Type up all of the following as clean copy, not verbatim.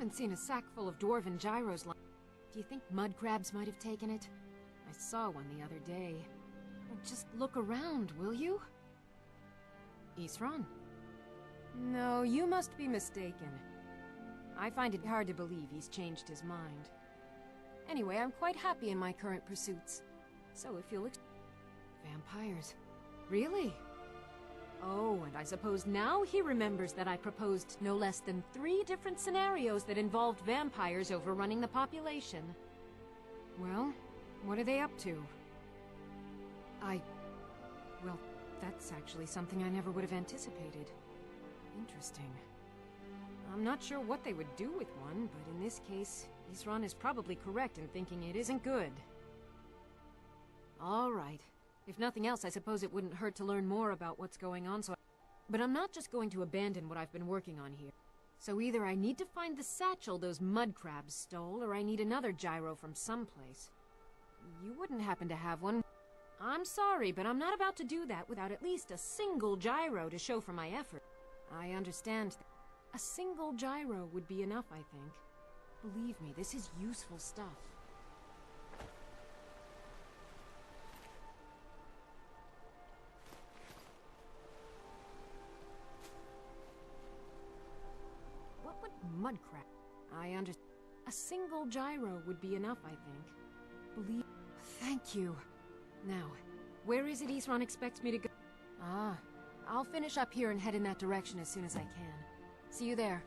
haven't seen a sack full of dwarven gyros like... Do you think mud crabs might have taken it? I saw one the other day. Well, just look around, will you? Isran? No, you must be mistaken. I find it hard to believe he's changed his mind. Anyway, I'm quite happy in my current pursuits. So if you'll... Vampires. Really? Oh, and I suppose now he remembers that I proposed no less than 3 different scenarios that involved vampires overrunning the population. Well, what are they up to? Well, that's actually something I never would have anticipated. Interesting. I'm not sure what they would do with one, but in this case, Isran is probably correct in thinking it isn't good. All right. If nothing else, I suppose it wouldn't hurt to learn more about what's going on, But I'm not just going to abandon what I've been working on here. So either I need to find the satchel those mud crabs stole, or I need another gyro from someplace. You wouldn't happen to have one? I'm sorry, but I'm not about to do that without at least a single gyro to show for my effort. I understand. A single gyro would be enough, I think. Believe me, this is useful stuff. mud crab. I understand. A single gyro would be enough, I think. Believe. Thank you. Now, where is it Isran expects me to go? Ah, I'll finish up here and head in that direction as soon as I can. See you there.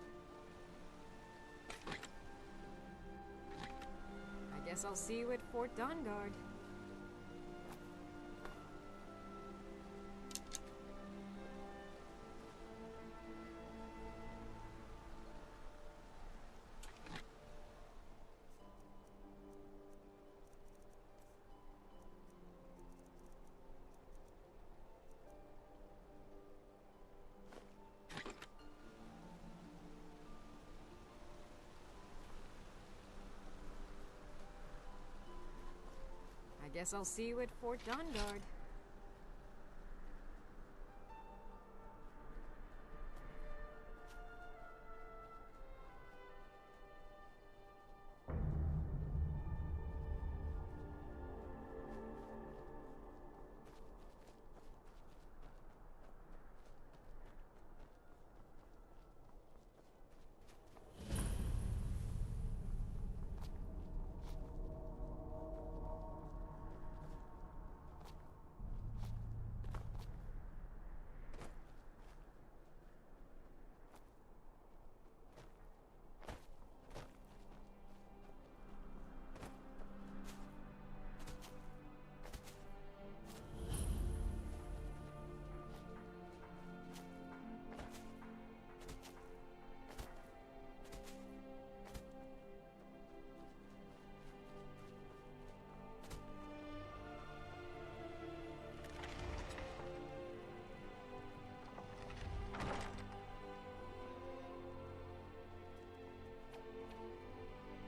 I guess I'll see you at Fort Dawnguard. I guess I'll see you at Fort Dawnguard.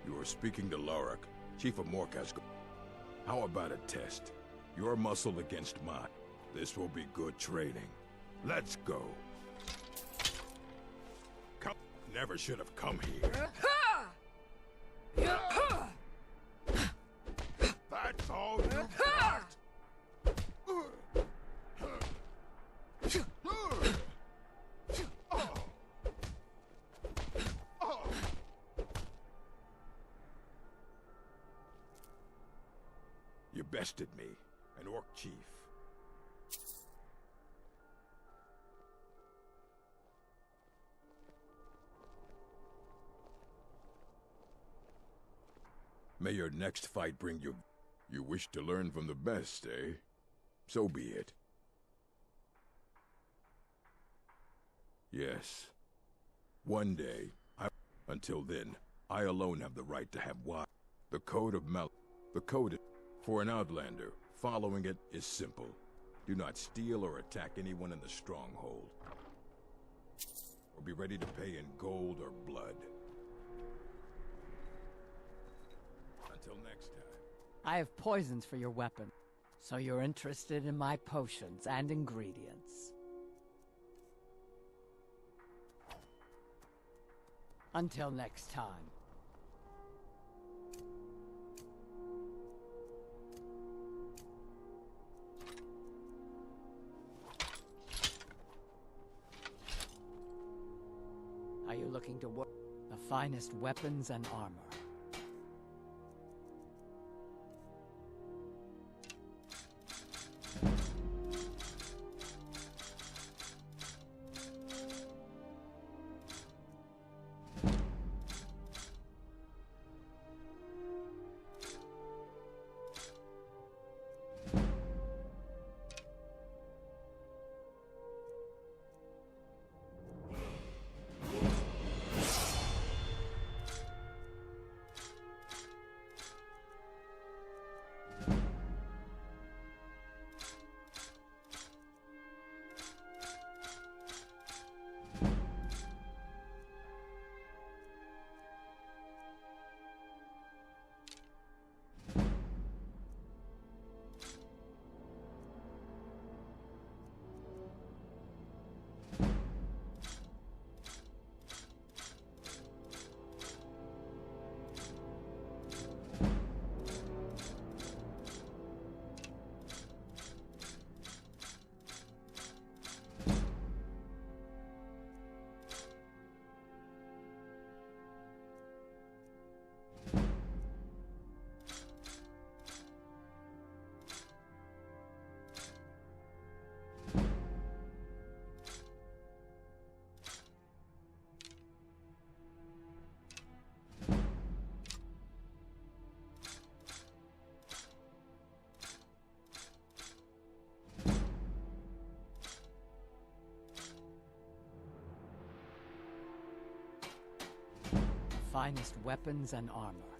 You are speaking to Lorik, Chief of Morkaz. How about a test? Your muscle against mine. This will be good training. Let's go. Come. Never should have come here. That's all you got. You bested me, an orc chief. May your next fight bring you... You wish to learn from the best, eh? So be it. Yes. One day, Until then, I alone have the right to have what? The Code of Mal... The Code... For an Outlander, following it is simple. Do not steal or attack anyone in the Stronghold. Or be ready to pay in gold or blood. Until next time. I have poisons for your weapon, so you're interested in my potions and ingredients. Until next time. Are you looking to work the finest weapons and armor? finest weapons and armor.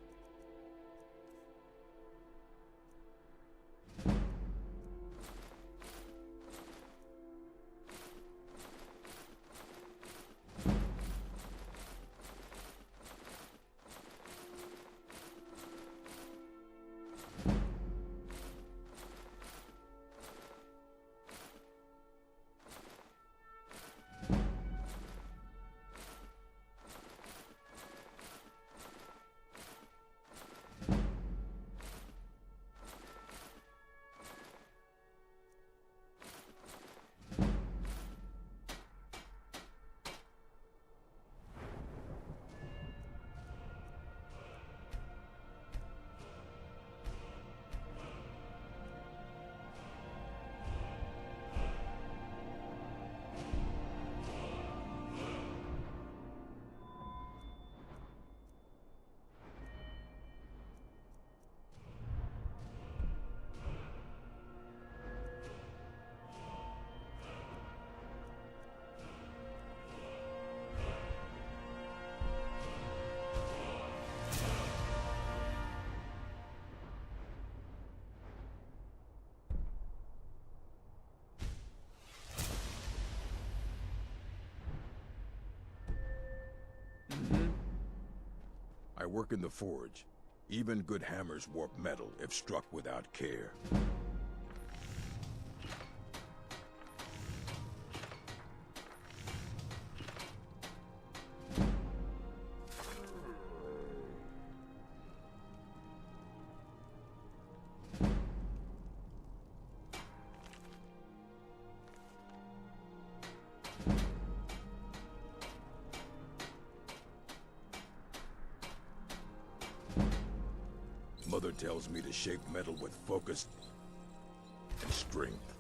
I work in the forge. Even good hammers warp metal if struck without care. Mother tells me to shape metal with focus and strength.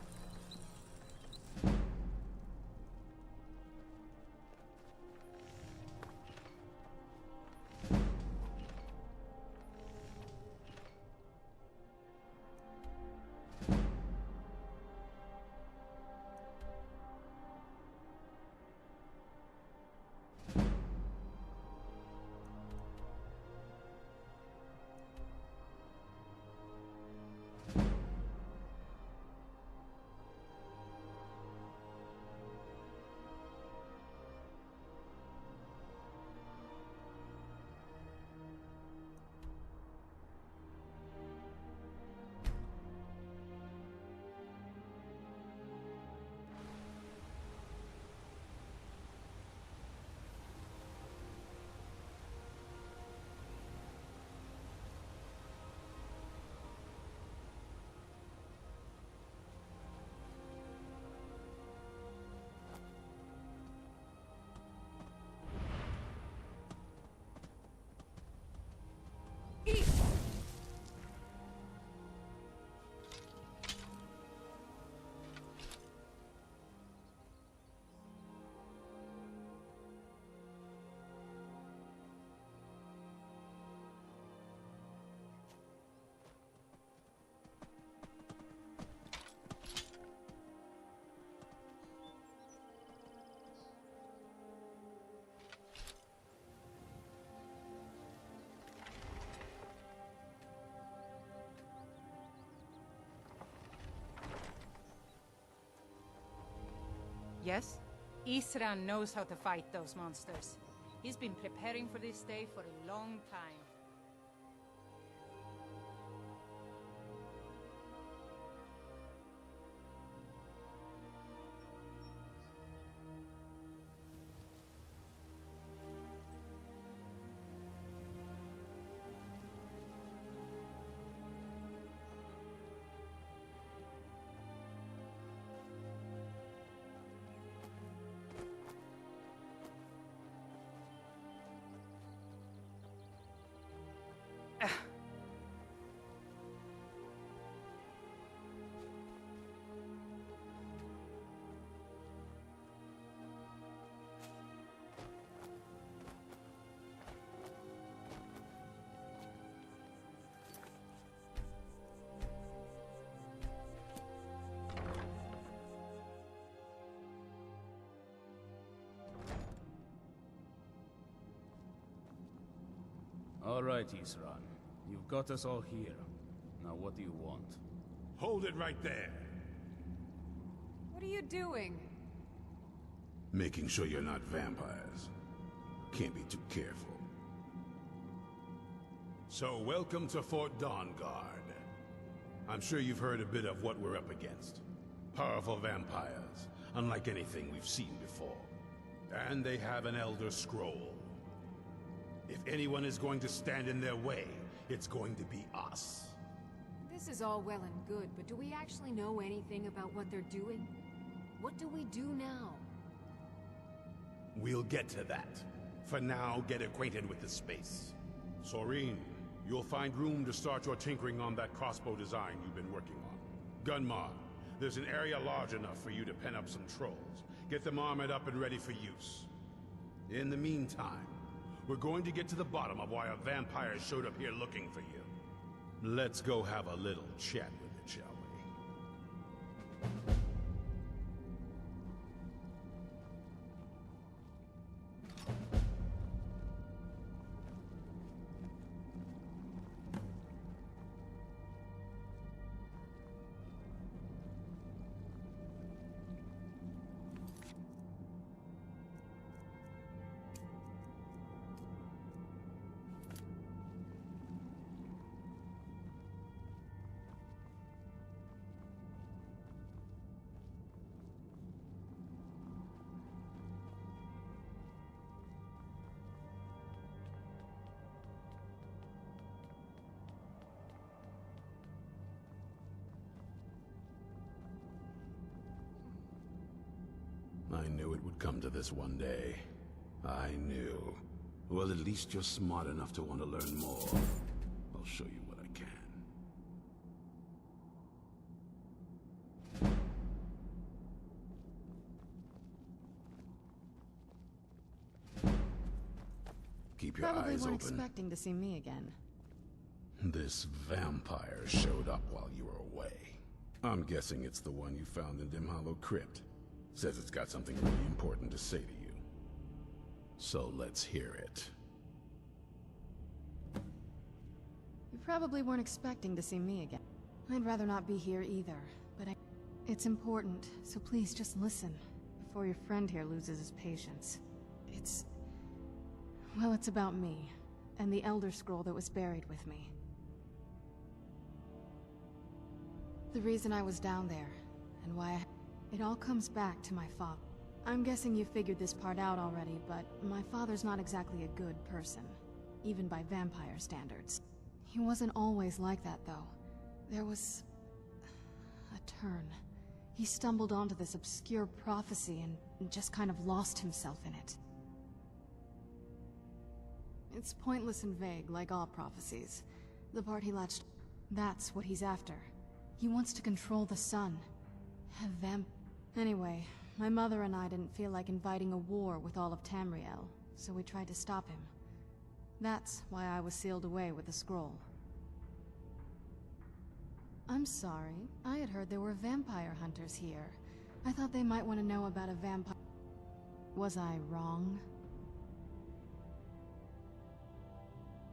Yes? Isran knows how to fight those monsters. He's been preparing for this day for a long time. All right, Isran. You've got us all here. Now what do you want? Hold it right there. What are you doing? Making sure you're not vampires. Can't be too careful. So, welcome to Fort Dawnguard. I'm sure you've heard a bit of what we're up against. Powerful vampires, unlike anything we've seen before. And they have an Elder Scroll. If anyone is going to stand in their way, it's going to be us. This is all well and good, but do we actually know anything about what they're doing? What do we do now? We'll get to that. For now, get acquainted with the space. Soreen, you'll find room to start your tinkering on that crossbow design you've been working on. Gunmar, there's an area large enough for you to pen up some trolls. Get them armored up and ready for use. In the meantime, we're going to get to the bottom of why a vampire showed up here looking for you. Let's go have a little chat with it, shall we? I knew it would come to this one day. I knew. Well, at least you're smart enough to want to learn more. I'll show you what I can. Keep your Probably eyes weren't open. expecting to see me again. This vampire showed up while you were away. I'm guessing it's the one you found in Dim Hollow Crypt. Says it's got something really important to say to you. So let's hear it. You probably weren't expecting to see me again. I'd rather not be here either, but it's important, so please just listen before your friend here loses his patience. Well, it's about me, and the Elder Scroll that was buried with me. The reason I was down there, and why it all comes back to my father. I'm guessing you figured this part out already, but my father's not exactly a good person, even by vampire standards. He wasn't always like that, though. There was a turn. He stumbled onto this obscure prophecy and just kind of lost himself in it. It's pointless and vague, like all prophecies. The part he latched... That's what he's after. He wants to control the sun. Have Anyway, my mother and I didn't feel like inviting a war with all of Tamriel, so we tried to stop him. That's why I was sealed away with the scroll. I'm sorry. I had heard there were vampire hunters here. I thought they might want to know about a vampire... Was I wrong?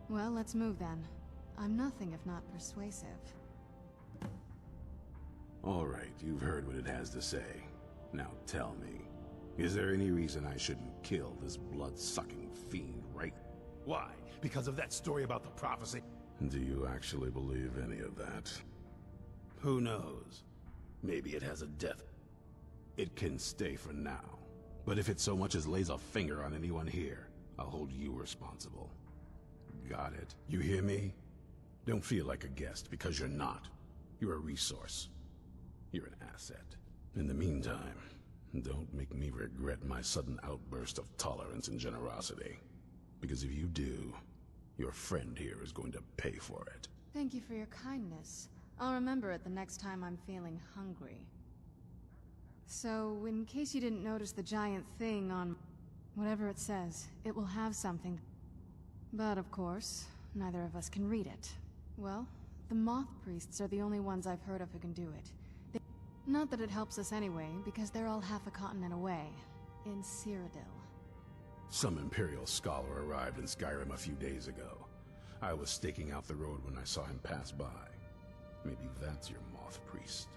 Well, let's move then. I'm nothing if not persuasive. All right, you've heard what it has to say. Now tell me, is there any reason I shouldn't kill this blood-sucking fiend, right? Why? Because of that story about the prophecy? Do you actually believe any of that? Who knows? Maybe it has a death. It can stay for now. But if it so much as lays a finger on anyone here, I'll hold you responsible. Got it? You hear me? Don't feel like a guest, because you're not. You're a resource. You're an asset. In the meantime, don't make me regret my sudden outburst of tolerance and generosity. Because if you do, your friend here is going to pay for it. Thank you for your kindness. I'll remember it the next time I'm feeling hungry. So, in case you didn't notice the giant thing on... whatever it says, it will have something. But of course, neither of us can read it. Well, the Moth Priests are the only ones I've heard of who can do it. Not that it helps us anyway, because they're all half a continent away, in Cyrodiil. Some Imperial scholar arrived in Skyrim a few days ago. I was staking out the road when I saw him pass by. Maybe that's your moth priest.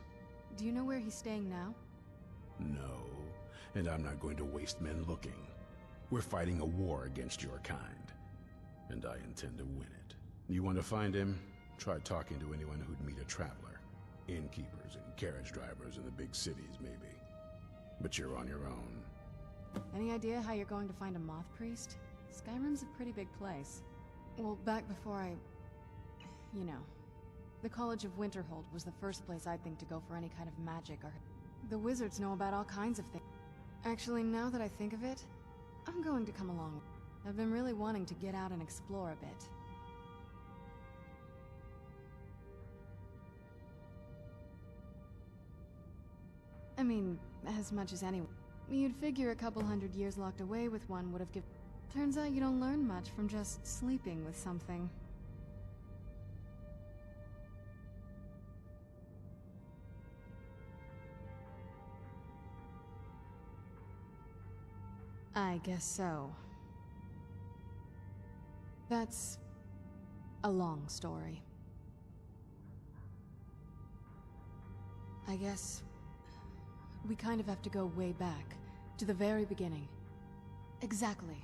Do you know where he's staying now? No, and I'm not going to waste men looking. We're fighting a war against your kind, and I intend to win it. You want to find him? Try talking to anyone who'd meet a traveler. Innkeepers and carriage drivers in the big cities, maybe. But you're on your own. Any idea how you're going to find a moth priest? Skyrim's a pretty big place. Well, back before you know. The College of Winterhold was the first place I'd think to go for any kind of magic or... The wizards know about all kinds of things. Actually, now that I think of it, I'm going to come along. I've been really wanting to get out and explore a bit. I mean, as much as anyone. You'd figure a couple 100 years locked away with one would have given... Turns out you don't learn much from just sleeping with something. I guess so. That's a long story. I guess we kind of have to go way back, to the very beginning. Exactly.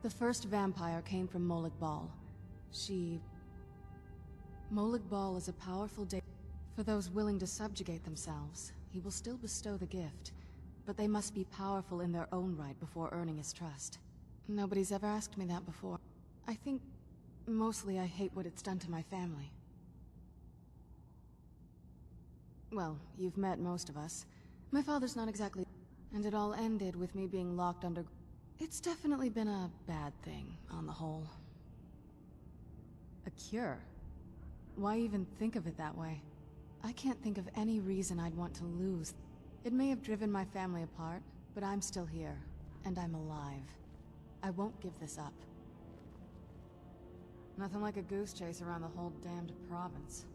The first vampire came from Molag Bal. Molag Bal is a powerful for those willing to subjugate themselves. He will still bestow the gift, but they must be powerful in their own right before earning his trust. Nobody's ever asked me that before. I think mostly I hate what it's done to my family. Well, you've met most of us. My father's not exactly... And it all ended with me being locked under... It's definitely been a bad thing, on the whole. A cure? Why even think of it that way? I can't think of any reason I'd want to lose. It may have driven my family apart, but I'm still here, and I'm alive. I won't give this up. Nothing like a goose chase around the whole damned province.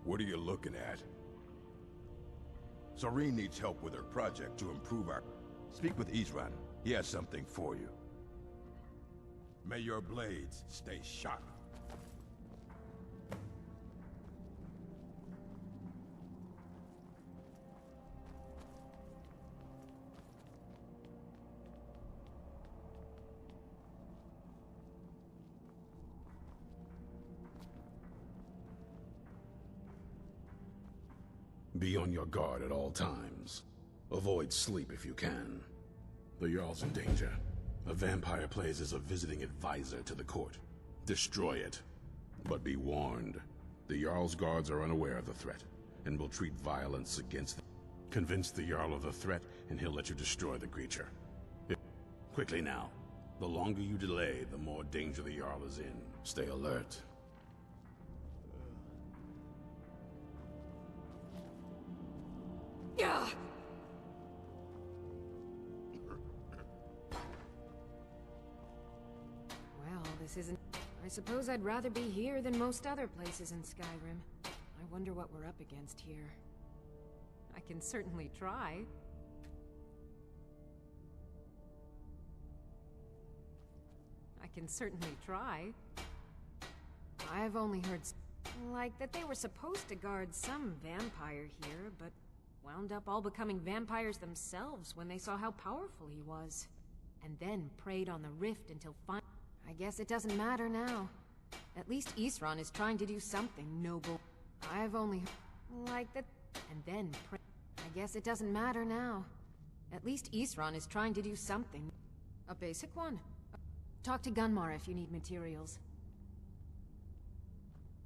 What are you looking at? Soreen needs help with her project to improve our... Speak with Isran. He has something for you. May your blades stay sharp. Be on your guard at all times. Avoid sleep if you can. The Jarl's in danger. A vampire plays as a visiting advisor to the court. Destroy it. But be warned. The Jarl's guards are unaware of the threat, and will treat violence against them. Convince the Jarl of the threat, and he'll let you destroy the creature. Quickly now. The longer you delay, the more danger the Jarl is in. Stay alert. Well, this isn't... I suppose I'd rather be here than most other places in Skyrim. I wonder what we're up against here. I can certainly try. I've only heard... like that they were supposed to guard some vampire here, but wound up all becoming vampires themselves when they saw how powerful he was. And then preyed on the rift until finally... I guess it doesn't matter now. At least Isran is trying to do something noble. I've only heard... like that... and then I guess it doesn't matter now. At least Isran is trying to do something. A basic one. Talk to Gunmar if you need materials.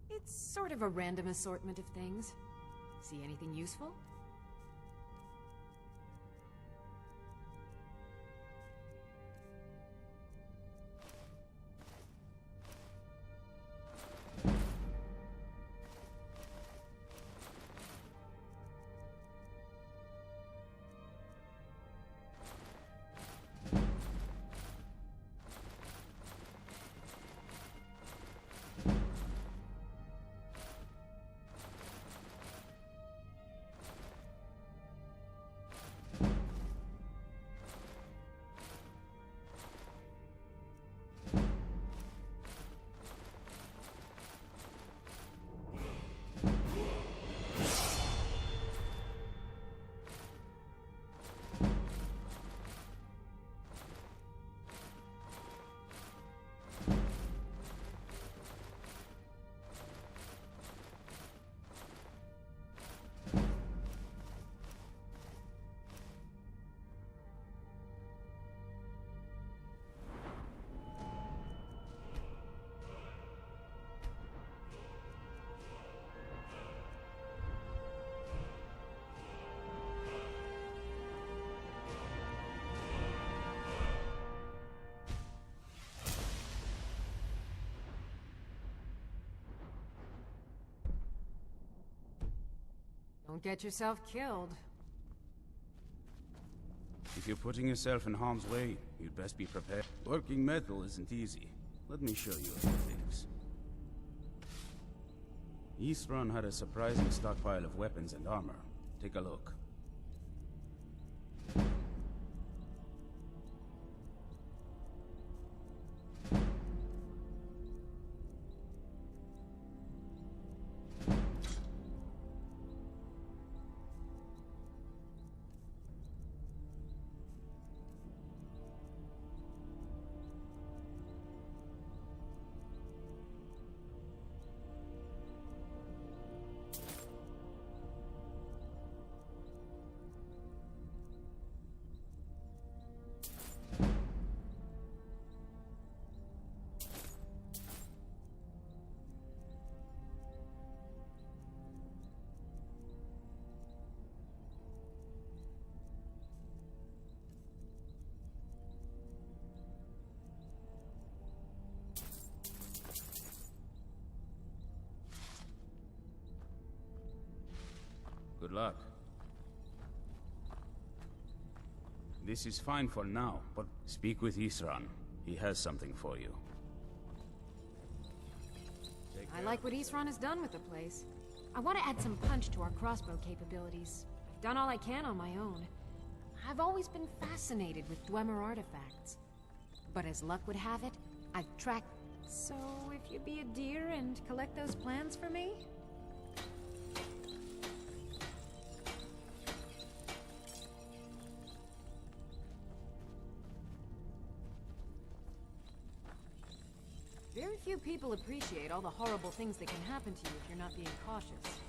It's sort of a random assortment of things. See anything useful? Don't get yourself killed. If you're putting yourself in harm's way, you'd best be prepared. Working metal isn't easy. Let me show you a few things. Eastrun had a surprising stockpile of weapons and armor. Take a look. Good luck. This is fine for now, but speak with Eastrun. He has something for you. I like what Eastrun has done with the place. I want to add some punch to our crossbow capabilities. I've done all I can on my own. I've always been fascinated with Dwemer artifacts. But as luck would have it, I've tracked... So, if you'd be a dear and collect those plans for me? Very few people appreciate all the horrible things that can happen to you if you're not being cautious.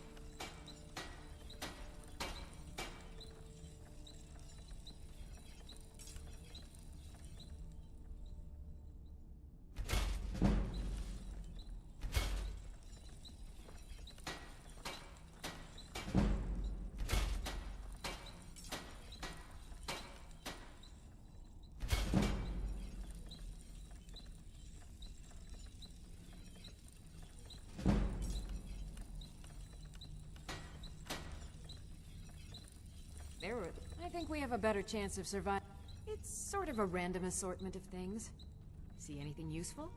I think we have a better chance of surviving. It's sort of a random assortment of things. See anything useful?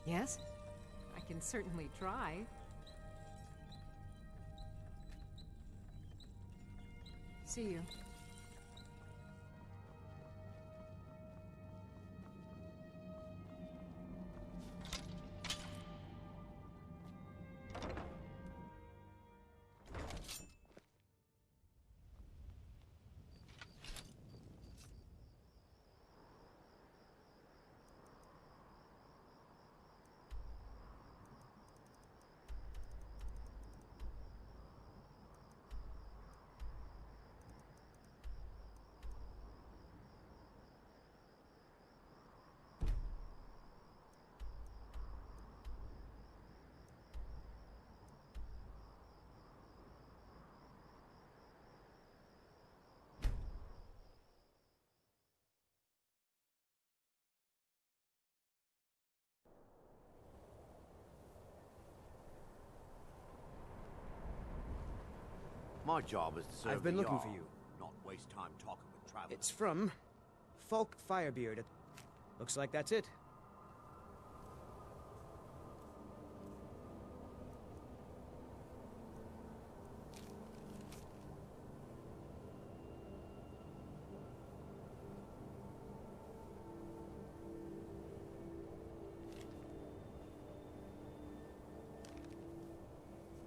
Yes? I can certainly try. See you. My job is to serve I've been the looking Jarl, for you. not waste time talking with travelers. It's from Falk Firebeard. Looks like that's it.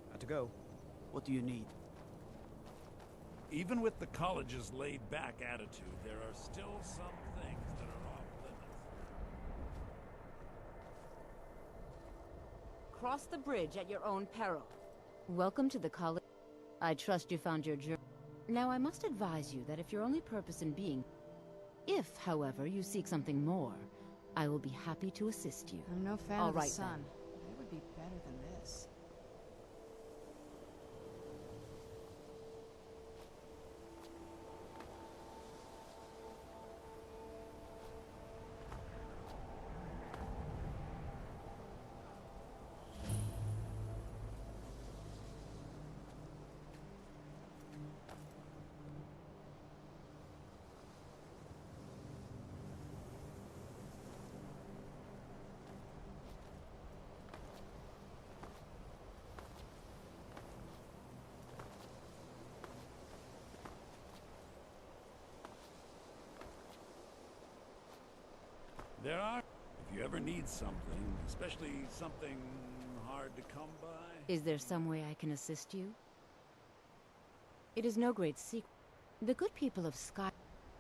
Got to go. What do you need? Even with the college's laid-back attitude, there are still some things that are off limits. Cross the bridge at your own peril. Welcome to the college. I trust you found your journey. Now I must advise you that if your only purpose in being... If, however, you seek something more, I will be happy to assist you. I'm no fan All of the right, sun. then. It would be better than this. There are. If you ever need something, especially something hard to come by. Is there some way I can assist you? It is no great secret. The good people of Sky...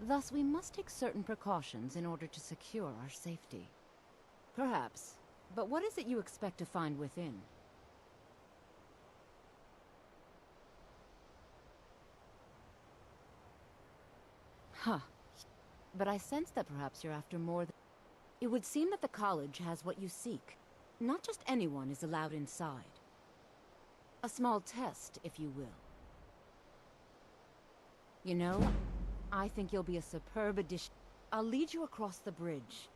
Thus, we must take certain precautions in order to secure our safety. Perhaps. But what is it you expect to find within? Huh. But I sense that perhaps you're after more than... It would seem that the college has what you seek. Not just anyone is allowed inside. A small test, if you will. You know, I think you'll be a superb addition. I'll lead you across the bridge.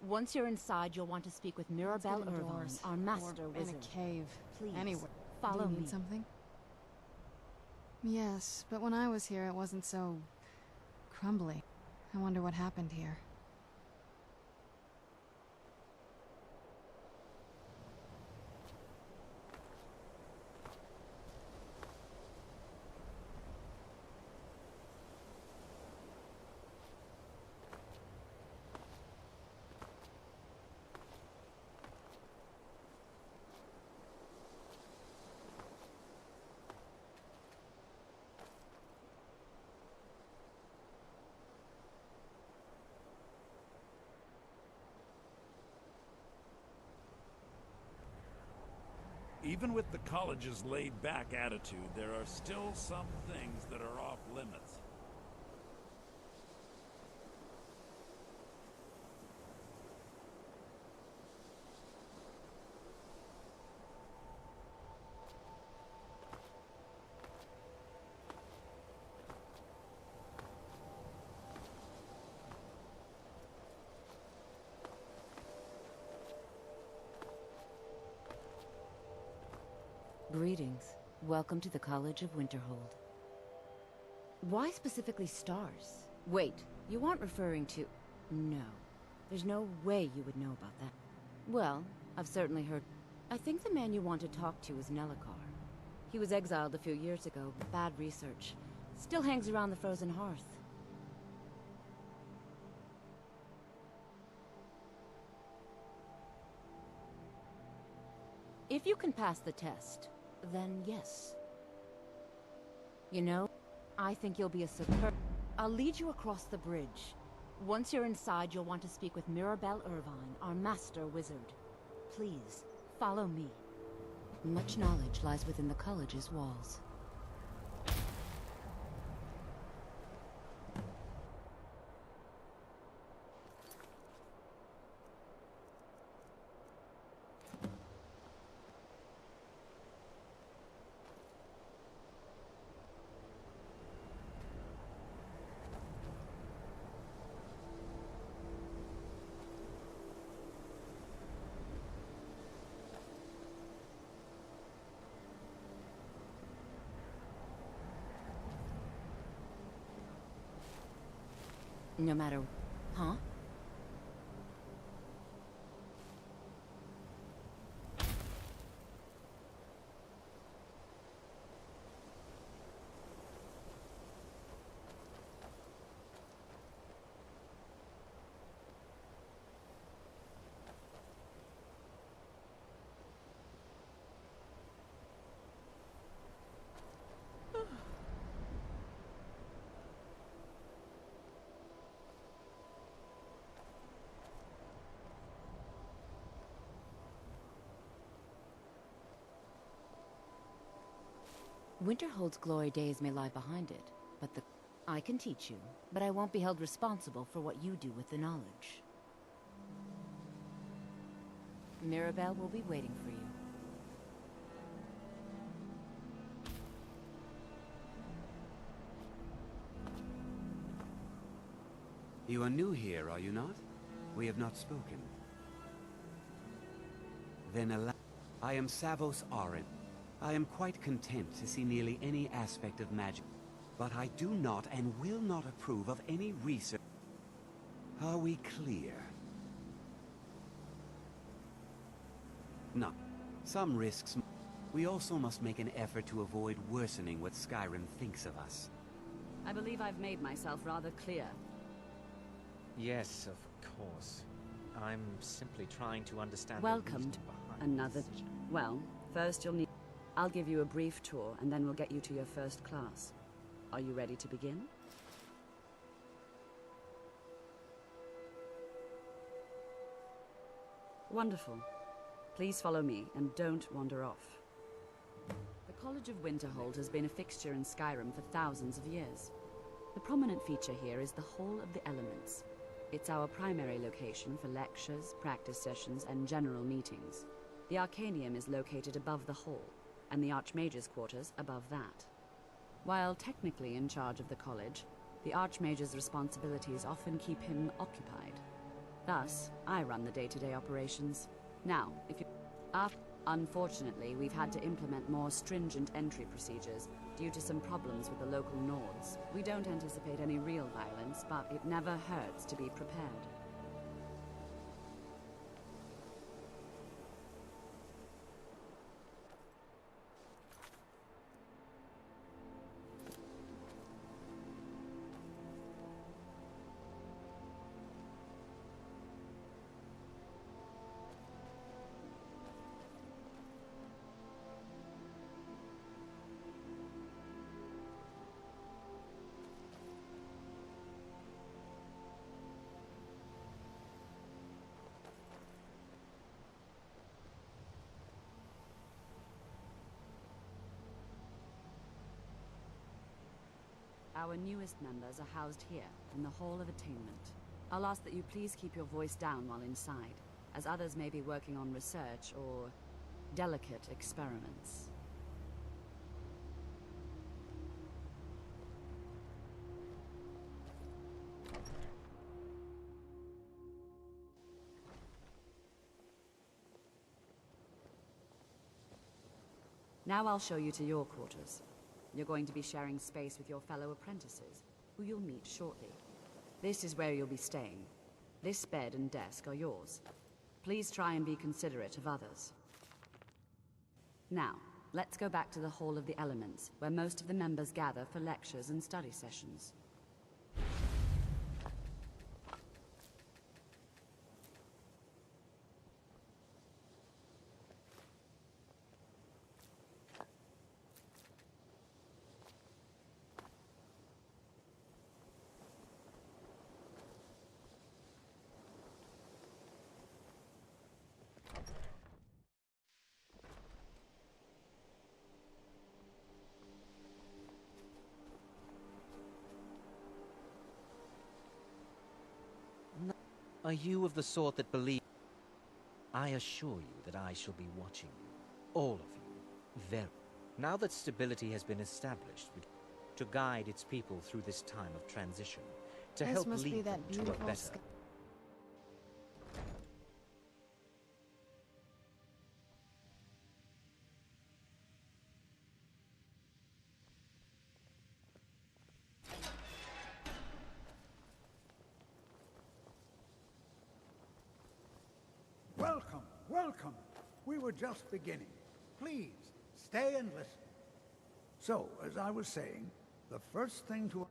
Once you're inside, you'll want to speak with Mirabelle Irvine, our master wizard. In a cave. Please, anywhere. follow Do you me. need something? Yes, but when I was here, it wasn't so... crumbly. I wonder what happened here. Even with the college's laid-back attitude, there are still some things that are off limits. Greetings. Welcome to the College of Winterhold. Why specifically stars? Wait, you aren't referring to... No. There's no way you would know about that. Well, I've certainly heard... I think the man you want to talk to is Nellikar. He was exiled a few years ago. Bad research. Still hangs around the frozen hearth. If you can pass the test, then yes. You know, I think you'll be a superb... I'll lead you across the bridge. Once you're inside, you'll want to speak with Mirabelle Irvine, our master wizard. Please, follow me. Much knowledge lies within the college's walls. No matter... Huh? Winterhold's glory days may lie behind it, but I can teach you, but I won't be held responsible for what you do with the knowledge. Mirabelle will be waiting for you. You are new here, are you not? We have not spoken. Then I am Savos Arin. I am quite content to see nearly any aspect of magic, but I do not and will not approve of any research. Are we clear? No. Some risks. We also must make an effort to avoid worsening what Skyrim thinks of us. I believe I've made myself rather clear. Yes, of course. I'm simply trying to understand Welcome the to reasoning behind another... the decision. Well, first you'll need... I'll give you a brief tour, and then we'll get you to your first class. Are you ready to begin? Wonderful. Please follow me, and don't wander off. The College of Winterhold has been a fixture in Skyrim for thousands of years. The prominent feature here is the Hall of the Elements. It's our primary location for lectures, practice sessions, and general meetings. The Arcanium is located above the hall, and the Archmage's quarters above that. While technically in charge of the college, the Archmage's responsibilities often keep him occupied. Thus, I run the day-to-day operations. Now, if you... Unfortunately, we've had to implement more stringent entry procedures due to some problems with the local Nords. We don't anticipate any real violence, but it never hurts to be prepared. Our newest members are housed here, in the Hall of Attainment. I'll ask that you please keep your voice down while inside, as others may be working on research or delicate experiments. Now I'll show you to your quarters. You're going to be sharing space with your fellow apprentices, who you'll meet shortly. This is where you'll be staying. This bed and desk are yours. Please try and be considerate of others. Now, let's go back to the Hall of the Elements, where most of the members gather for lectures and study sessions. Are you of the sort that believe? I assure you that I shall be watching you, all of you, very. Now that stability has been established, to guide its people through this time of transition, to This help must be lead them that to a beautiful better. sky. Welcome, welcome. We were just beginning. Please, stay and listen. So, as I was saying, the first thing to...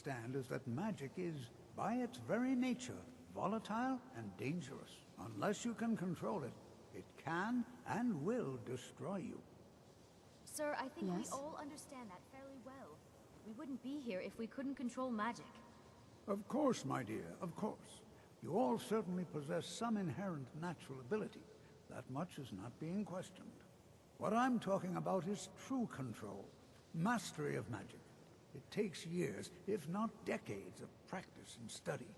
understand is that magic is, by its very nature, volatile and dangerous. Unless you can control it, it can and will destroy you. Sir, I think we Yes? all understand that fairly well. We wouldn't be here if we couldn't control magic. Of course, my dear, of course. You all certainly possess some inherent natural ability. That much is not being questioned. What I'm talking about is true control, mastery of magic. It takes years, if not decades, of practice and study.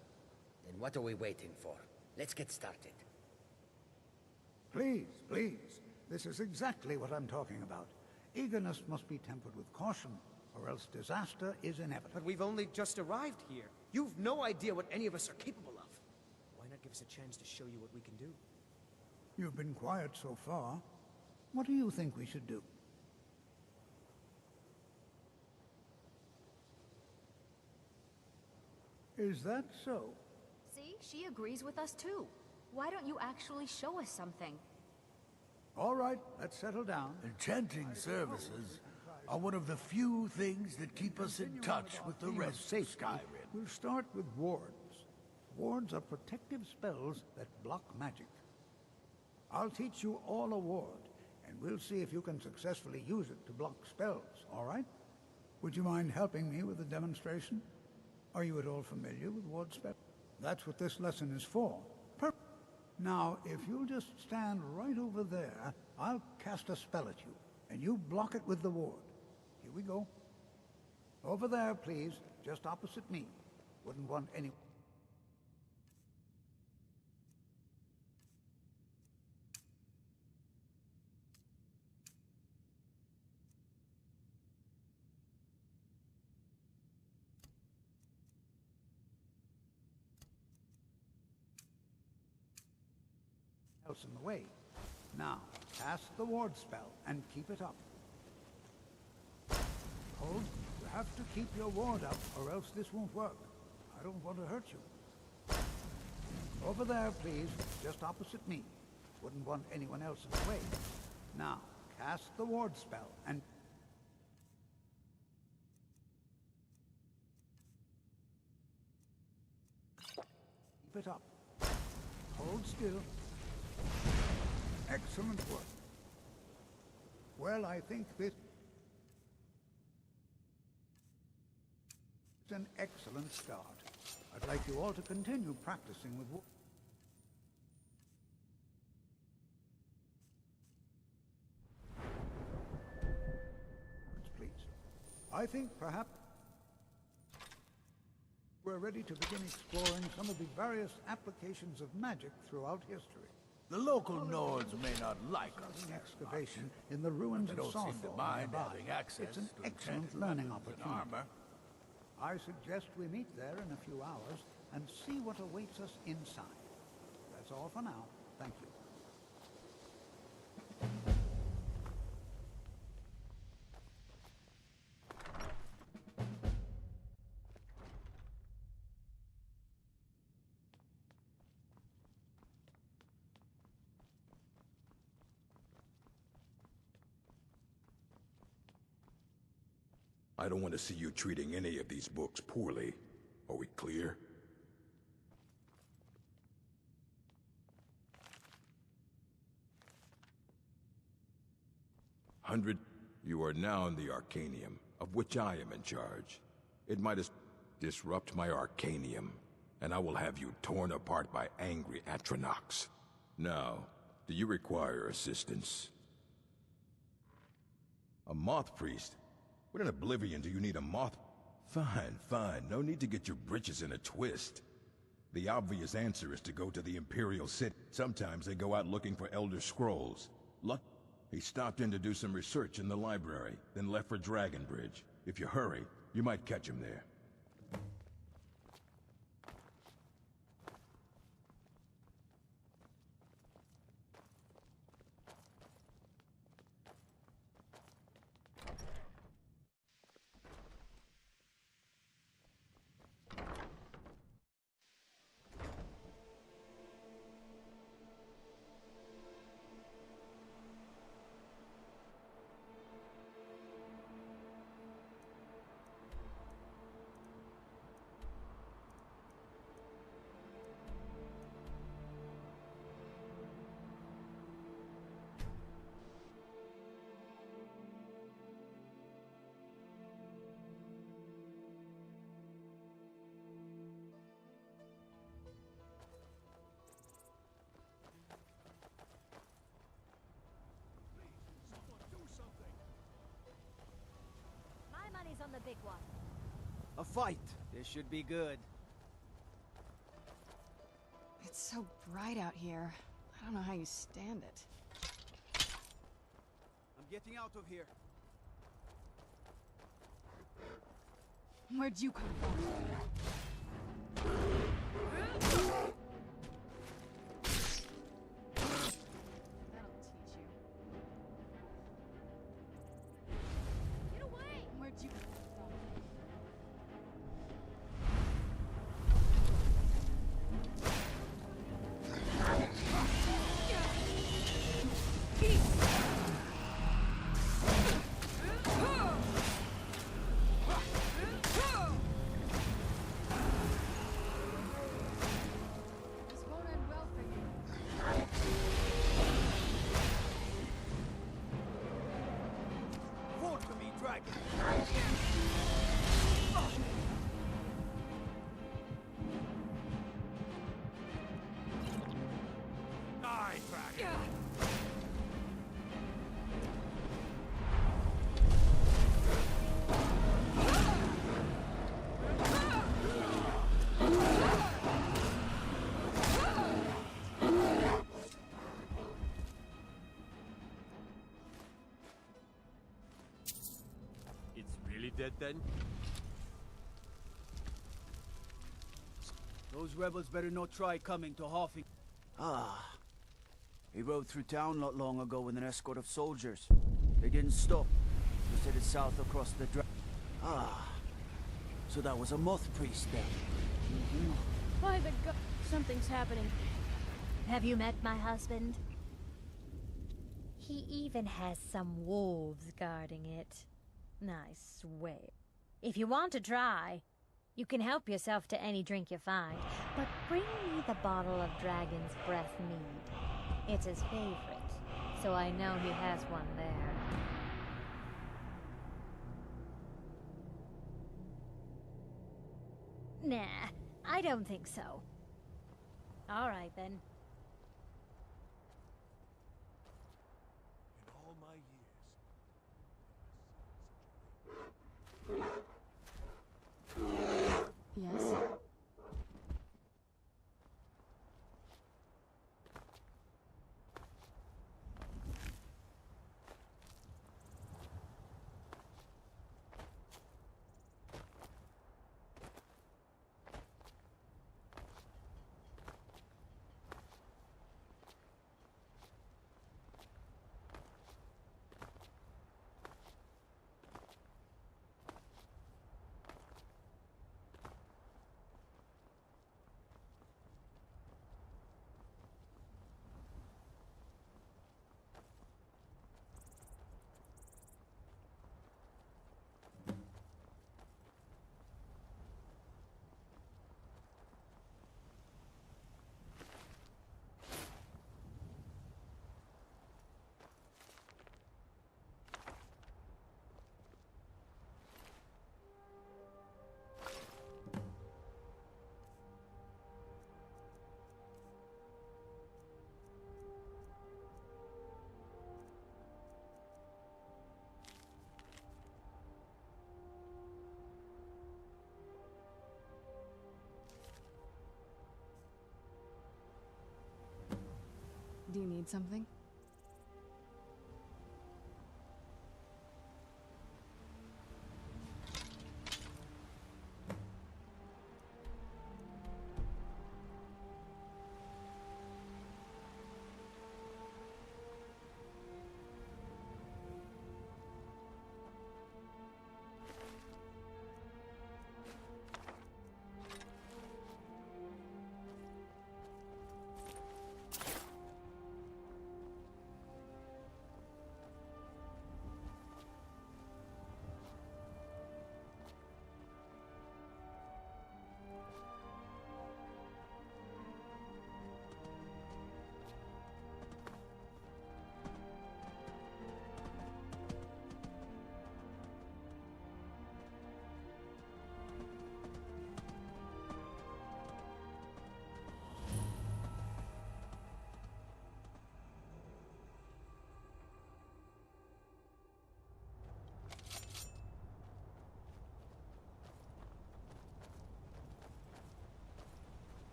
Then what are we waiting for? Let's get started. Please, please. This is exactly what I'm talking about. Eagerness must be tempered with caution, or else disaster is inevitable. But we've only just arrived here. You've no idea what any of us are capable of. Why not give us a chance to show you what we can do? You've been quiet so far. What do you think we should do? Is that so? See? She agrees with us too. Why don't you actually show us something? All right, let's settle down. Enchanting services are one of the few things that keep us in touch with the rest of Skyrim. We'll start with wards. Wards are protective spells that block magic. I'll teach you all a ward, and we'll see if you can successfully use it to block spells, all right? Would you mind helping me with the demonstration? Are you at all familiar with ward spells? That's what this lesson is for. Now, if you'll just stand right over there, I'll cast a spell at you, and you block it with the ward. Here we go. Over there, please, just opposite me. Wouldn't want any... else in the way. Now, cast the ward spell and keep it up. Hold. You have to keep your ward up, or else this won't work. I don't want to hurt you. Over there, please, just opposite me. Wouldn't want anyone else in the way. Now, cast the ward spell and... keep it up. Hold still. Excellent work. Well, I think this is an excellent start. I'd like you all to continue practicing with words, please. I think perhaps we're ready to begin exploring some of the various applications of magic throughout history. The local Nords may not like us. An excavation in the ruins They of don't seem to Sawfall mind nearby. having access It's an to excellent enchanted learning weapons and opportunity. armor. I suggest we meet there in a few hours and see what awaits us inside. That's all for now. Thank you. I don't want to see you treating any of these books poorly. Are we clear? You are now in the Arcanium, of which I am in charge. It might disrupt my Arcanium, and I will have you torn apart by angry Atronachs. Now, do you require assistance? A moth priest? What in Oblivion do you need a moth? Fine, fine. No need to get your britches in a twist. The obvious answer is to go to the Imperial City. Sometimes they go out looking for Elder Scrolls. He stopped in to do some research in the library, then left for Dragon Bridge. If you hurry, you might catch him there. the big one. A fight. This should be good. It's so bright out here. I don't know how you stand it. I'm getting out of here. Where'd you come from? That'll teach you. Get away! Where'd you come from? This won't end well for you. Hold for me, dragon! Die, dragon! It's really dead then? Those rebels better not try coming to Hoffing. Ah. He rode through town not long ago with an escort of soldiers. They didn't stop. Just headed south across the Ah. So that was a moth priest then. By the god, something's happening. Have you met my husband? He even has some wolves guarding it. I swear. If you want to try, you can help yourself to any drink you find, but bring me the bottle of Dragon's Breath mead. It's his favorite, so I know he has one there. Nah, I don't think so. All right, then. In all my years, Yes? Do you need something?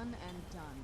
one and done.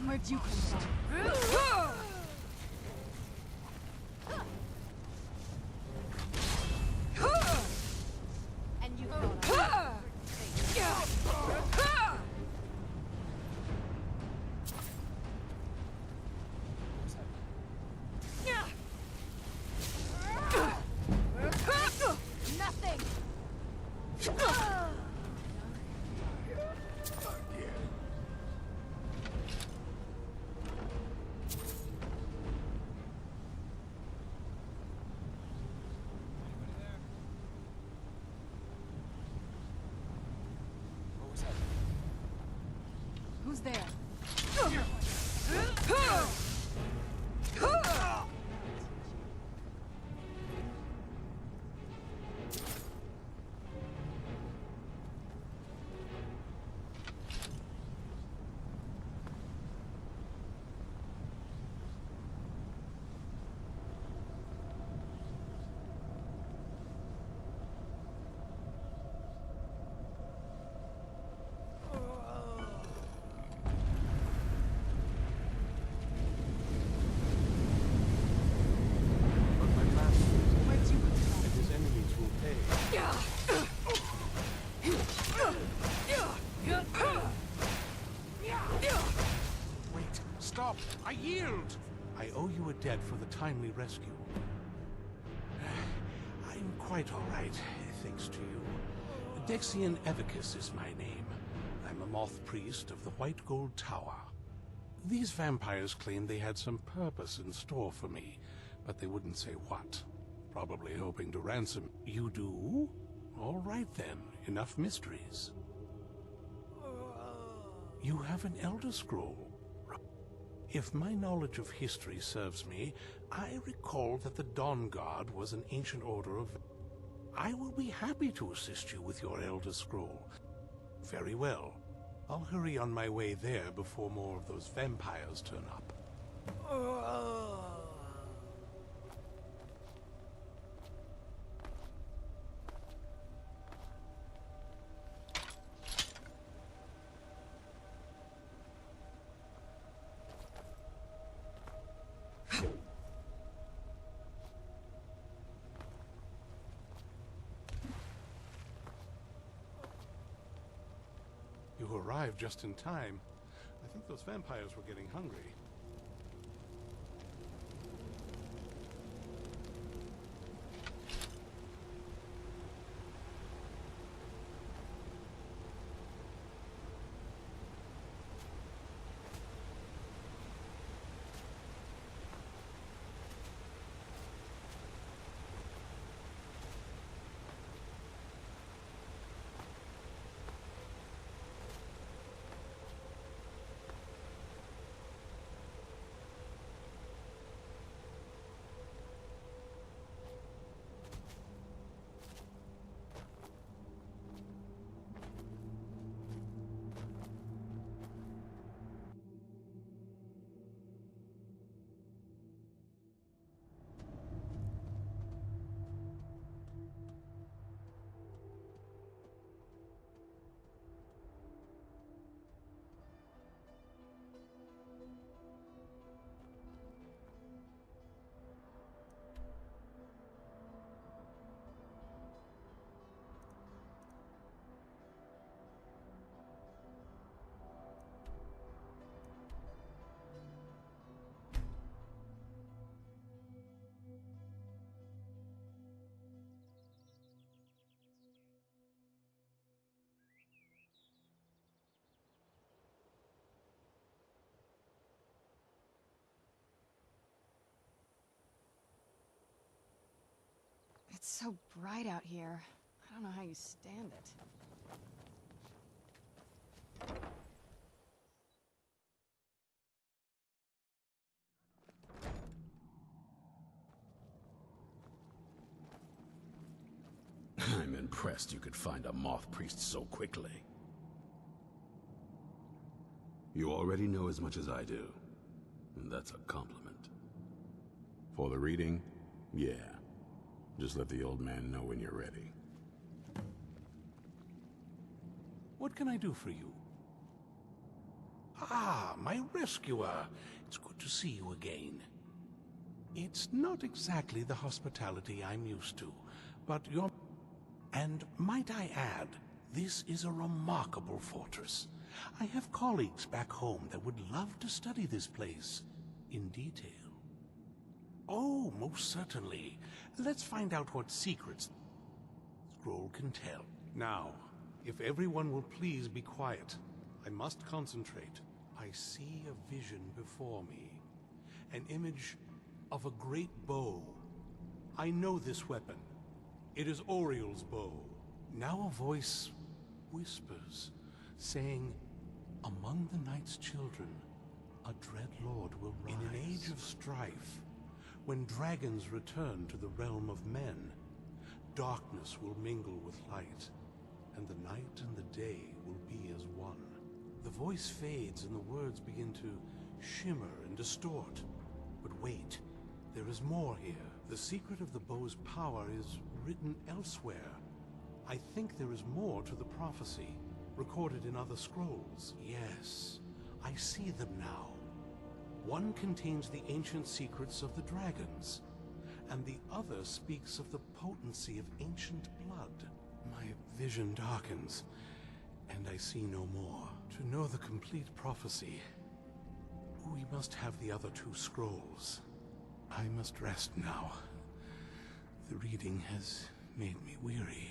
Where'd you come from? And you nothing. Who's there? Stop! I yield! I owe you a debt for the timely rescue. I'm quite all right, thanks to you. Dexian Evicus is my name. I'm a moth priest of the White Gold Tower. These vampires claimed they had some purpose in store for me, but they wouldn't say what. Probably hoping to ransom. You do? All right then, enough mysteries. You have an Elder Scroll. If my knowledge of history serves me, I recall that the Dawn Guard was an ancient order of... I will be happy to assist you with your Elder Scroll. Very well. I'll hurry on my way there before more of those vampires turn up. You arrived just in time. I think those vampires were getting hungry. It's so bright out here. I don't know how you stand it. I'm impressed you could find a moth priest so quickly. You already know as much as I do, and that's a compliment. For the reading, yeah. Just let the old man know when you're ready. What can I do for you? Ah, my rescuer. It's good to see you again. It's not exactly the hospitality I'm used to, but you're... And might I add, this is a remarkable fortress. I have colleagues back home that would love to study this place in detail. Oh, most certainly. Let's find out what secrets the scroll can tell. Now, if everyone will please be quiet, I must concentrate. I see a vision before me. An image of a great bow. I know this weapon. It is Oriel's bow. Now a voice whispers, saying, among the night's children, a dread lord will rise. In an age of strife, when dragons return to the realm of men, darkness will mingle with light, and the night and the day will be as one. The voice fades and the words begin to shimmer and distort. But wait, there is more here. The secret of the bow's power is written elsewhere. I think there is more to the prophecy, recorded in other scrolls. Yes, I see them now. One contains the ancient secrets of the dragons, and the other speaks of the potency of ancient blood. My vision darkens, and I see no more. To know the complete prophecy, we must have the other two scrolls. I must rest now. The reading has made me weary.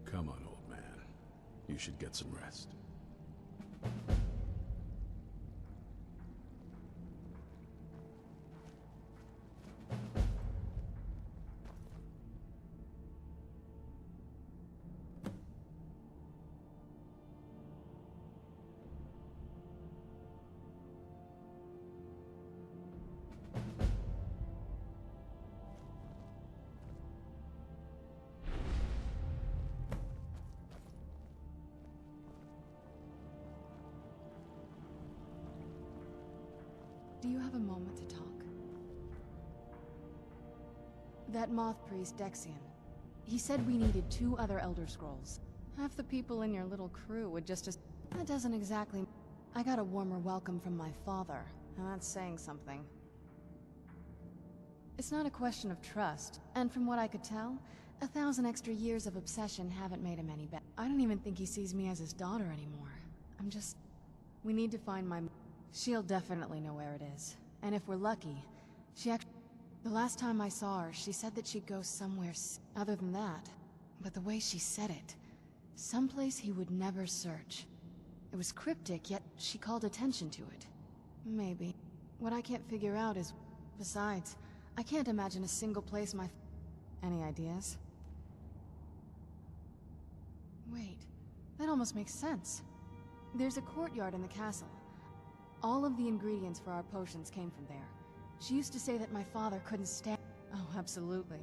Come on, old man. You should get some rest. Do you have a moment to talk? That moth priest, Dexian. He said we needed 2 other Elder Scrolls. Half the people in your little crew would just as... That doesn't exactly... I got a warmer welcome from my father, and that's saying something. It's not a question of trust, and from what I could tell, 1,000 extra years of obsession haven't made him any better. I don't even think he sees me as his daughter anymore. I'm just... We need to find my... She'll definitely know where it is. And if we're lucky, she actually... The last time I saw her, she said that she'd go somewhere other than that. But the way she said it, someplace he would never search. It was cryptic, yet she called attention to it. Maybe. What I can't figure out is... Besides, I can't imagine a single place my... Any ideas? Wait, that almost makes sense. There's a courtyard in the castle. All of the ingredients for our potions came from there. She used to say that my father couldn't stand... Oh, absolutely.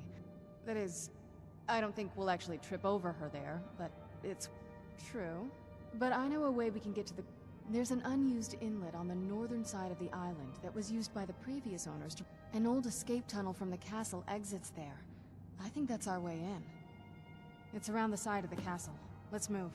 That is, I don't think we'll actually trip over her there, but it's true. But I know a way we can get to the... There's an unused inlet on the northern side of the island that was used by the previous owners to... An old escape tunnel from the castle exits there. I think that's our way in. It's around the side of the castle. Let's move.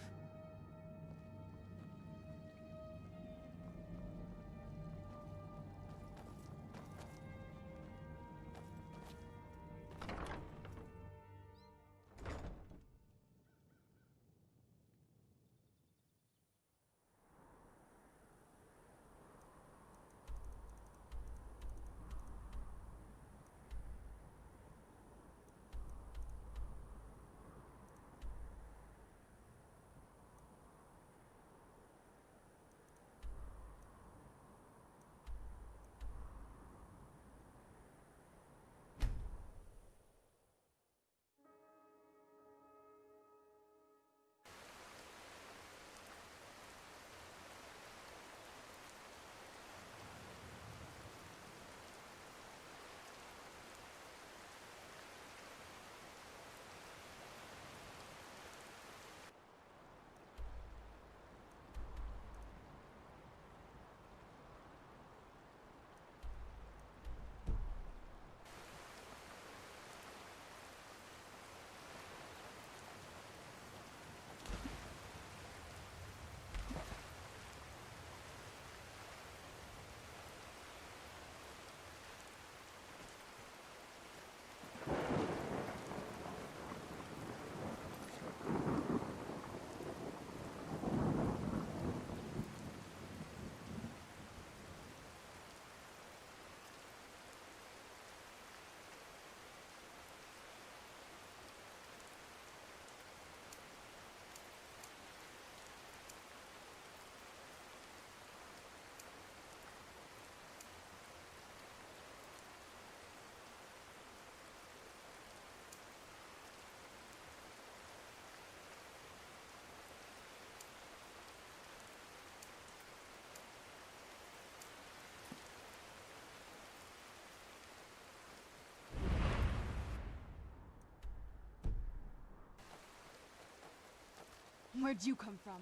Where'd you come from?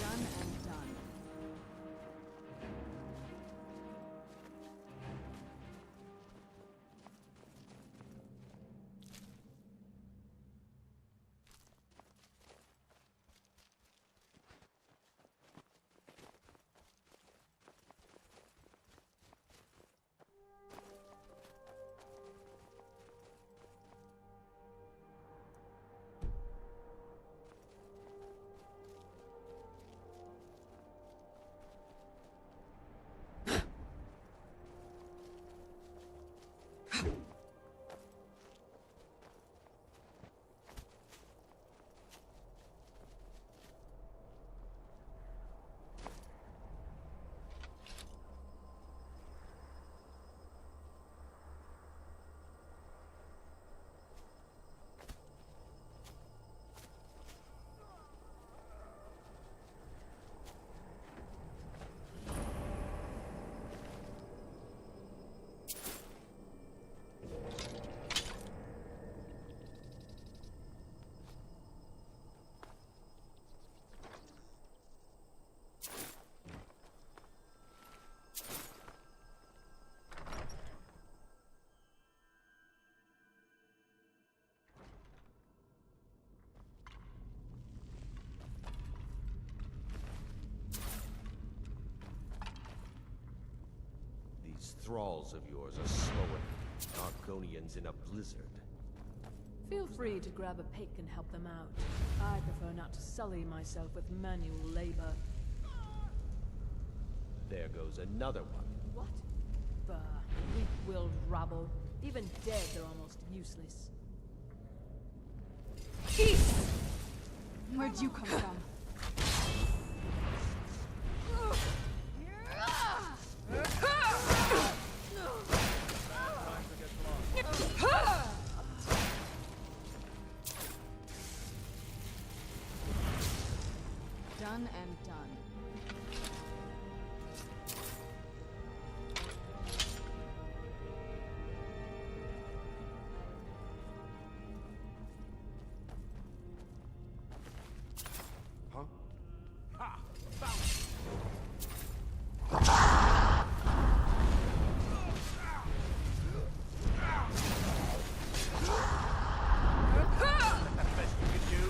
Done and done. These thralls of yours are slowing Argonians in a blizzard. Feel free to grab a pick and help them out. I prefer not to sully myself with manual labor. There goes another one. What? Bah, weak-willed rabble. Even dead, they're almost useless. Peace! Where'd you come from? Done and done. Huh? Ha! Best you can do.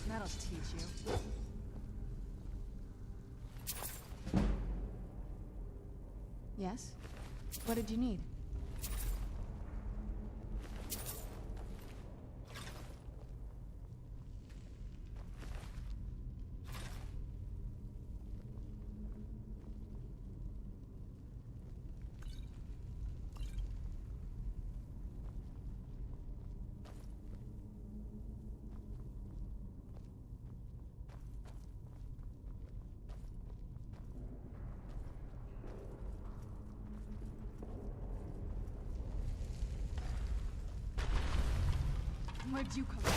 That'll teach you. Yes? What did you need? Where'd you come from?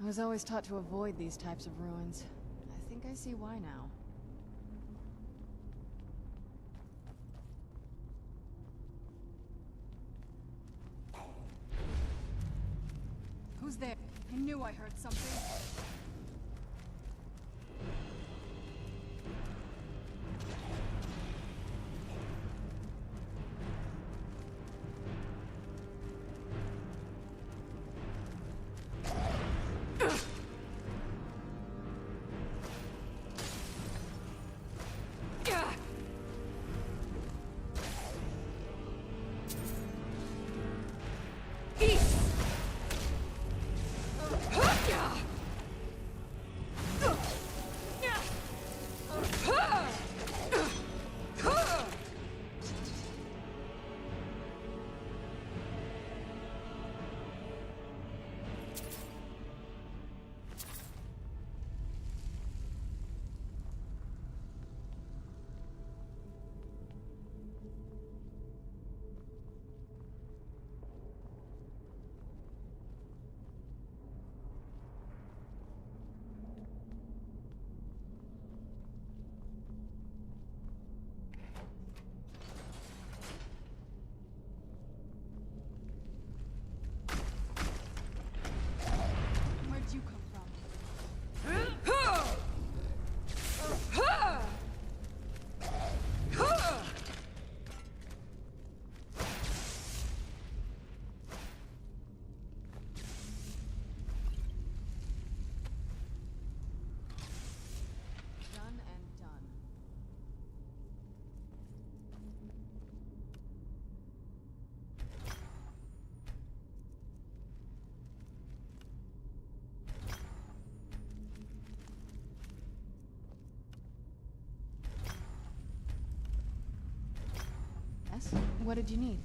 was always taught to avoid these types of ruins. I think I see why now. Who's there? I knew I heard something. Yes? What did you need?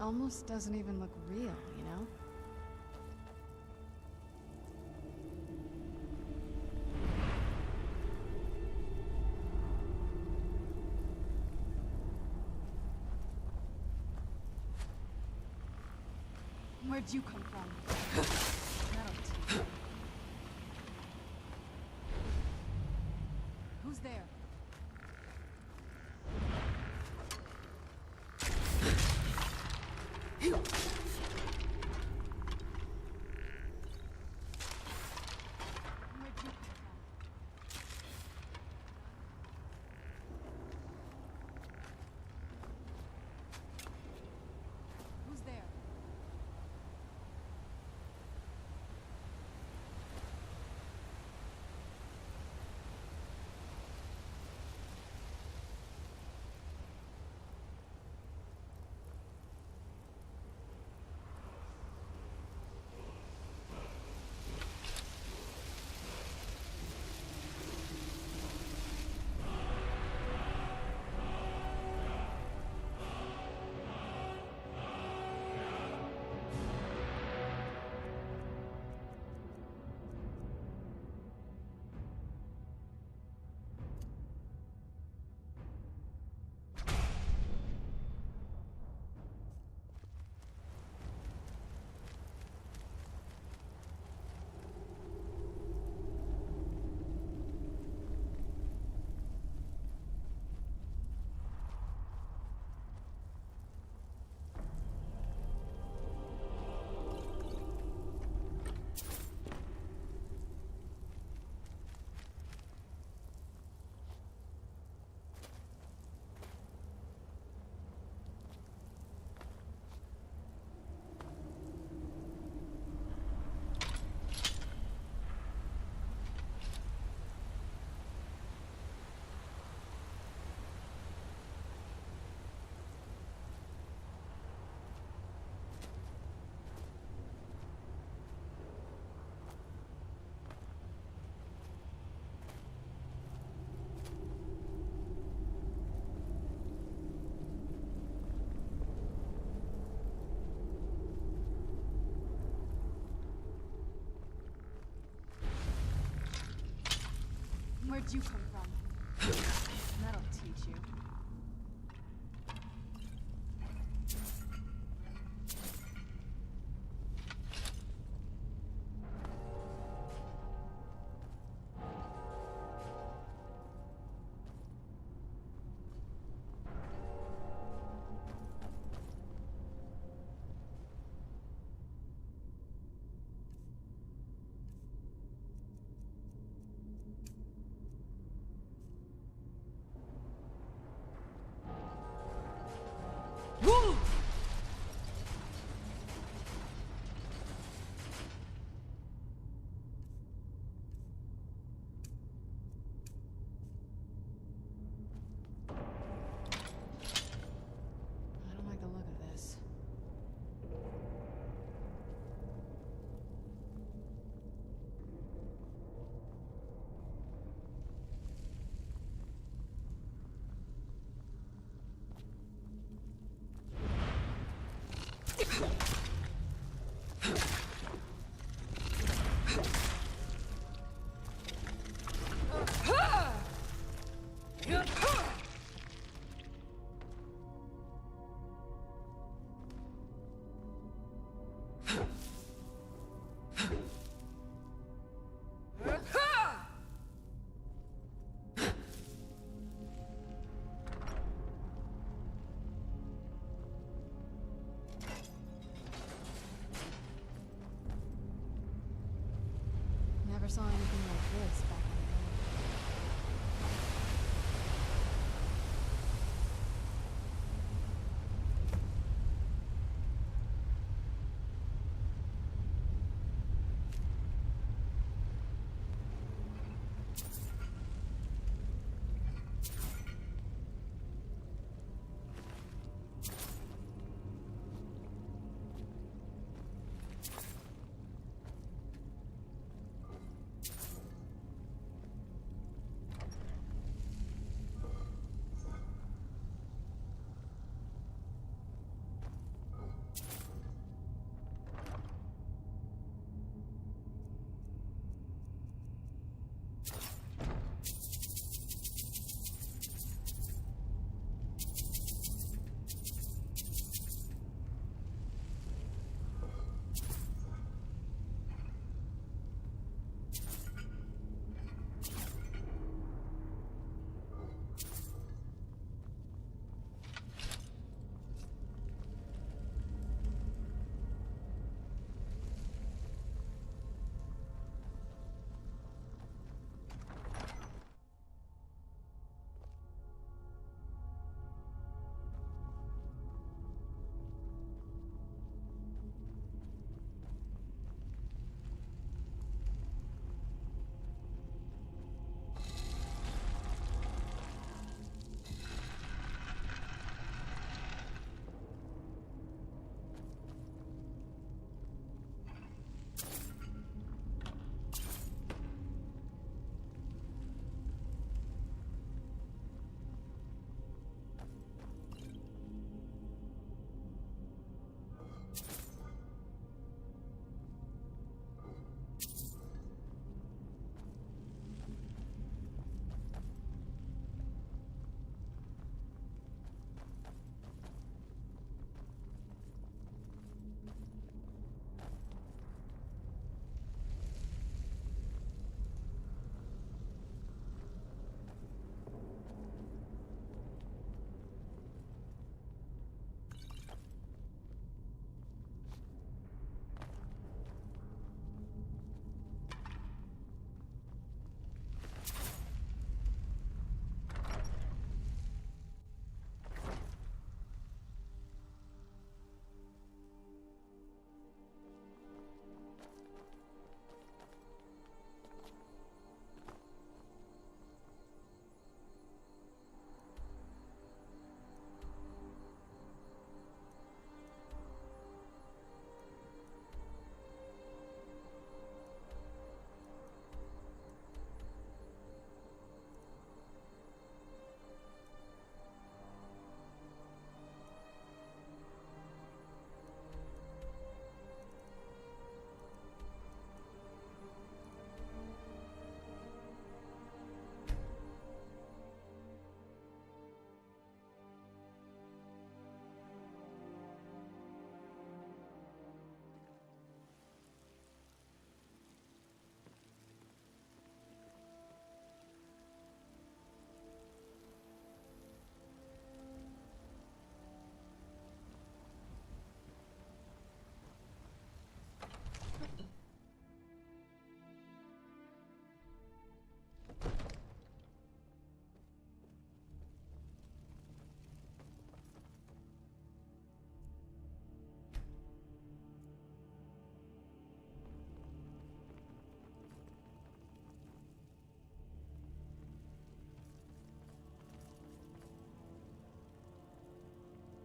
Almost doesn't even look real, you know? Where'd you come from? That'll teach you. Who's there? Where'd you come from? That'll teach you.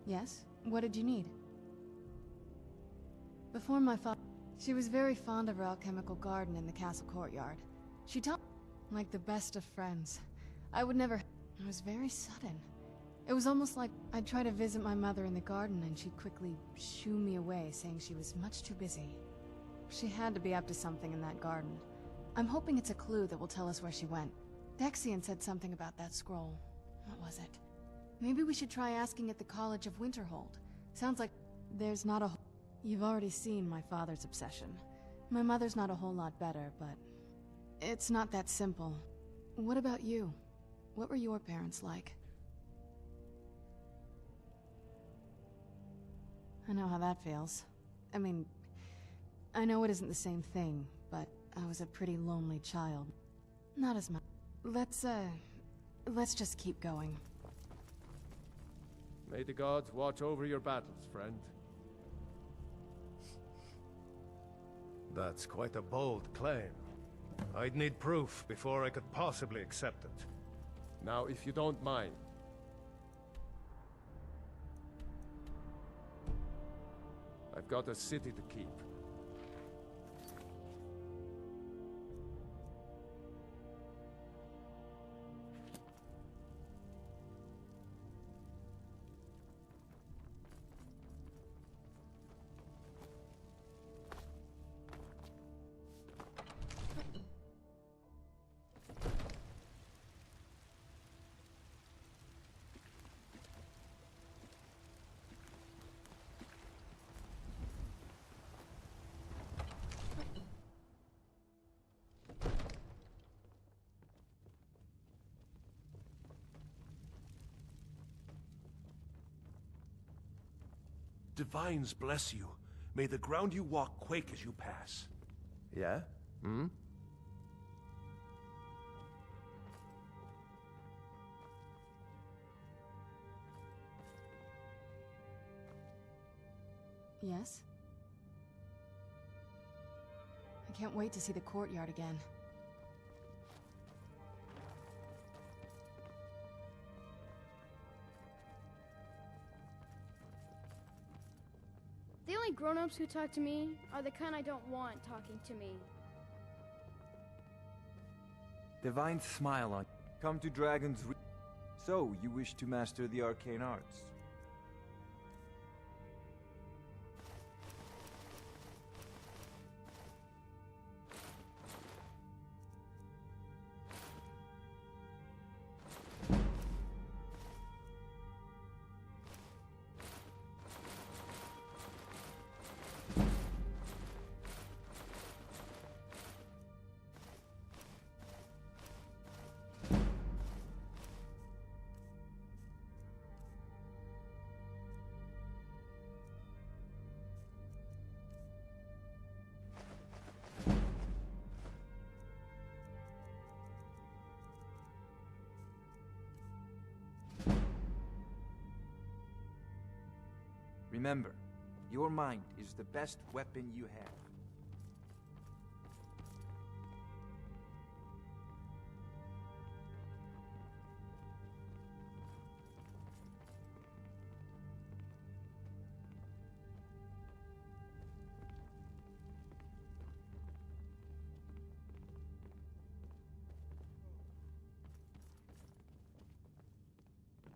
Yes? What did you need? Before my father... She was very fond of her alchemical garden in the castle courtyard. She taught like the best of friends. I would never... It was very sudden. It was almost like I'd try to visit my mother in the garden and she'd quickly shoo me away, saying she was much too busy. She had to be up to something in that garden. I'm hoping it's a clue that will tell us where she went. Dexian said something about that scroll. What was it? Maybe we should try asking at the College of Winterhold. Sounds like there's not a... You've already seen my father's obsession. My mother's not a whole lot better, but... It's not that simple. What about you? What were your parents like? I know how that feels. I mean, I know it isn't the same thing, but I was a pretty lonely child. Not as much. Let's just keep going. May the gods watch over your battles, friend. That's quite a bold claim. I'd need proof before I could possibly accept it. Now, if you don't mind. I've got a city to keep. Divines bless you. May the ground you walk quake as you pass. Yeah? Hmm? Yes? I can't wait to see the courtyard again. The only grown-ups who talk to me are the kind I don't want talking to me. Divine smile on. Come to Dragon's Re... So, you wish to master the arcane arts? Remember, your mind is the best weapon you have.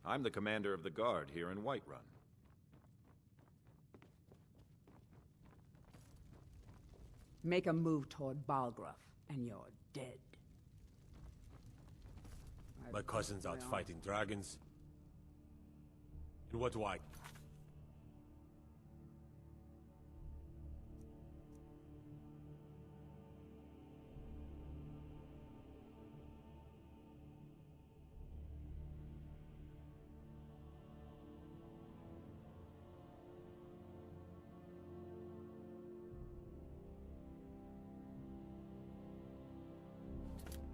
I'm the commander of the guard here in Whiterun. Make a move toward Balgruuf, and you're dead. My cousin's out fighting dragons. And what do I...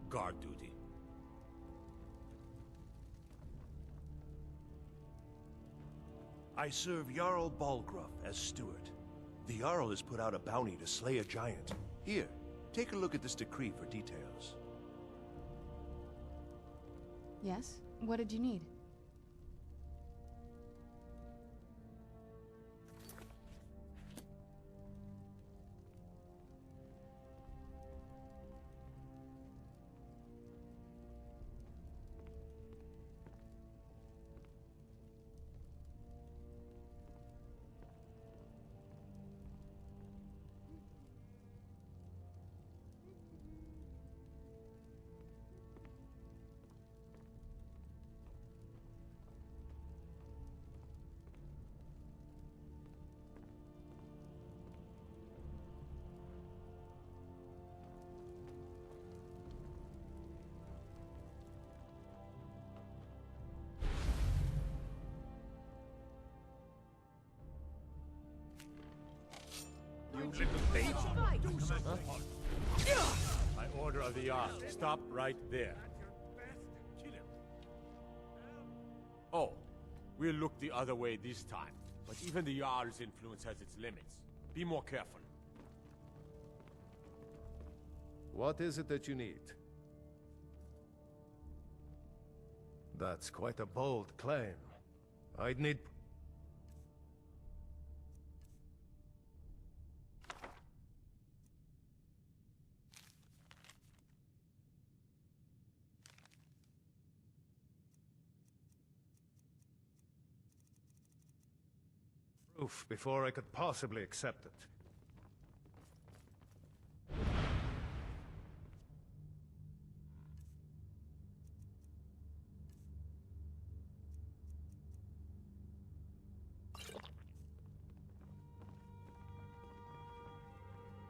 Guard duty. I serve Jarl Balgruuf as steward. The Jarl has put out a bounty to slay a giant. Here, take a look at this decree for details. Yes? What did you need? little thief! By order of the Jarl, stop right there. Oh, we'll look the other way this time. But even the Jarl's influence has its limits. Be more careful. What is it that you need? That's quite a bold claim. I'd need... proof before I could possibly accept it.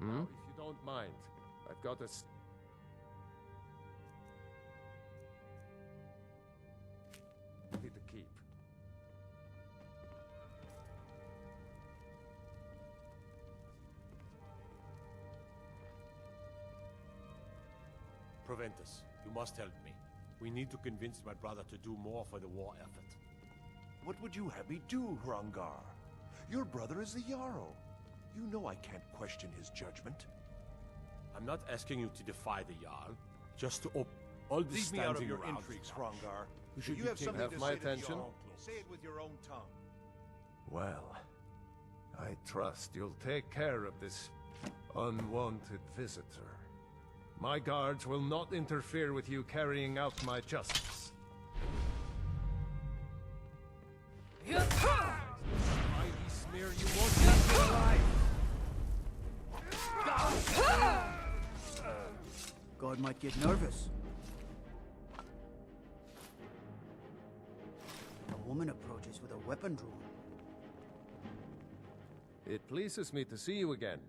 Now, if you don't mind, I've got a... Need to keep. Proventus, you must help me. We need to convince my brother to do more for the war effort. What would you have me do, Hrangar? Your brother is the Jarl. You know I can't question his judgment. I'm not asking you to defy the Jarl, just to open all the Leave me out of standing your around. intrigues, Hrangar. You should you be have taking- something to my say to attention. Jarl, say it with your own tongue. Well, I trust you'll take care of this unwanted visitor. My guards will not interfere with you carrying out my justice. Mighty smear, you won't get me alive! God might get nervous. A woman approaches with a weapon drawn. It pleases me to see you again.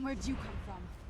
Where'd you come from?